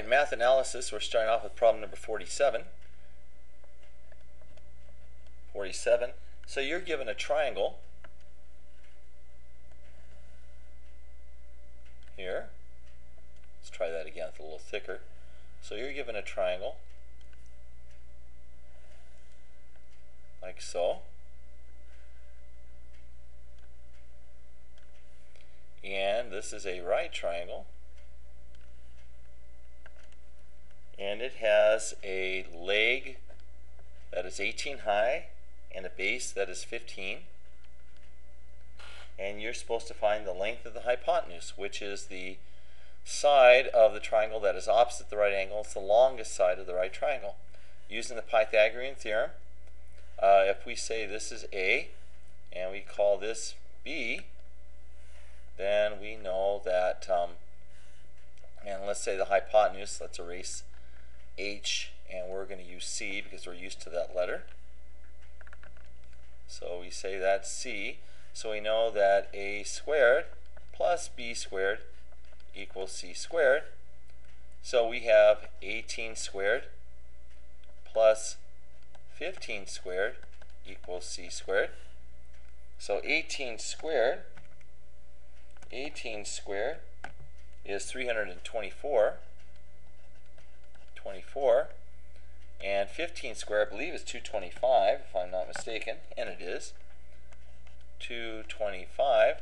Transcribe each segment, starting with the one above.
Alright, math analysis, we're starting off with problem number 47. 47. So you're given a triangle here. Let's try that again, it's a little thicker. So you're given a triangle like so. And this is a right triangle. And it has a leg that is 18 high and a base that is 15. And you're supposed to find the length of the hypotenuse, which is the side of the triangle that is opposite the right angle. It's the longest side of the right triangle. Using the Pythagorean theorem, if we say this is A and we call this B, then we know that, and let's say the hypotenuse, let's erase H and we're going to use C because we're used to that letter. So we say that's C. So we know that A squared plus B squared equals C squared. So we have 18 squared plus 15 squared equals C squared. So 18 squared is 324. And 15 squared, I believe, is 225, if I'm not mistaken, and it is. 225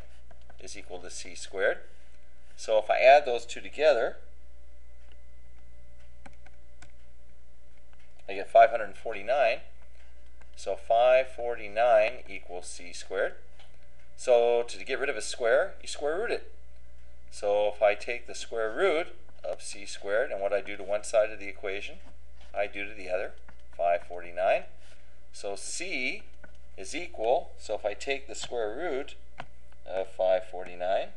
is equal to C squared. So if I add those two together, I get 549. So 549 equals C squared. So to get rid of a square, you square root it. So if I take the square root of C squared, and what I do to one side of the equation, I do to the other, 549. So C is equal, so if I take the square root of 549,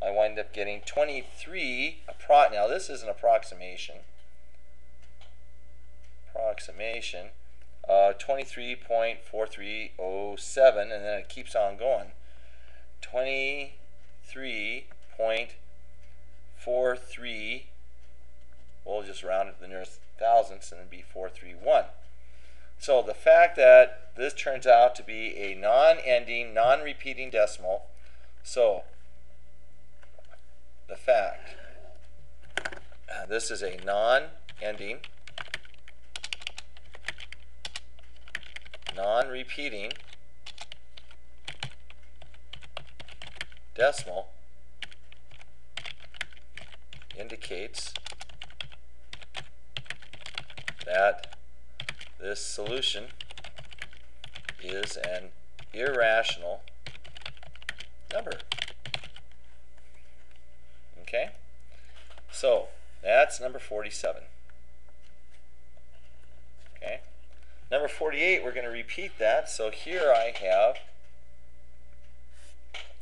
I wind up getting 23, now this is an approximation, 23.4307, and then it keeps on going. 23.43, we'll just round it to the nearest thousandths and it'd be 431. So the fact that this turns out to be a non-ending, non-repeating decimal, so the fact this is a non-ending, non-repeating decimal indicates that this solution is an irrational number. Okay? So that's number 47. Okay? Number 48, we're going to repeat that. So here I have,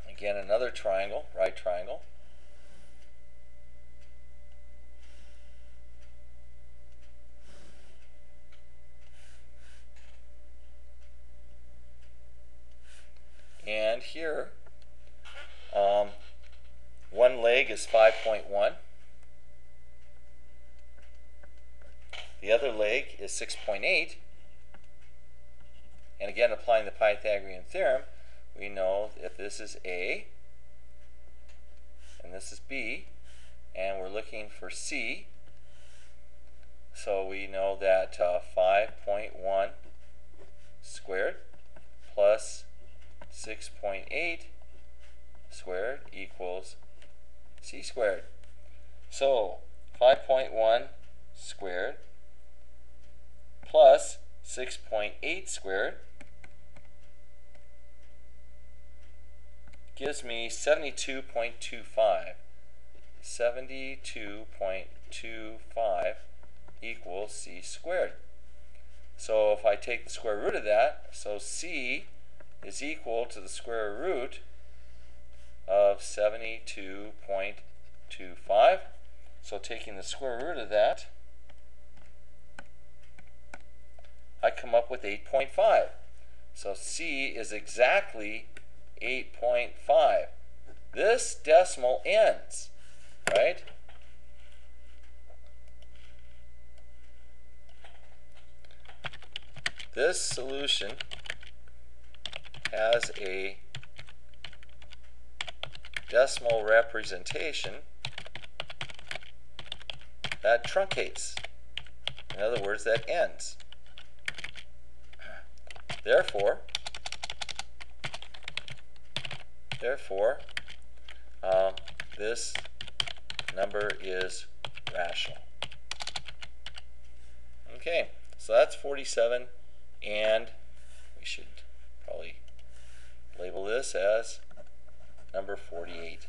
again, another triangle, right triangle. And here, one leg is 5.1. The other leg is 6.8. And again, applying the Pythagorean theorem, we know if this is A, and this is B, and we're looking for C, so we know that 5.1 squared plus 6.8 squared equals C squared. So 5.1 squared plus 6.8 squared gives me 72.25. 72.25 equals C squared. So if I take the square root of that, so C is equal to the square root of 72.25. So taking the square root of that, I come up with 8.5. So C is exactly 8.5. This decimal ends, right? this solution has a decimal representation that truncates. In other words, that ends. Therefore, this number is rational. Okay, so that's 47, and we should probably label this as number 48.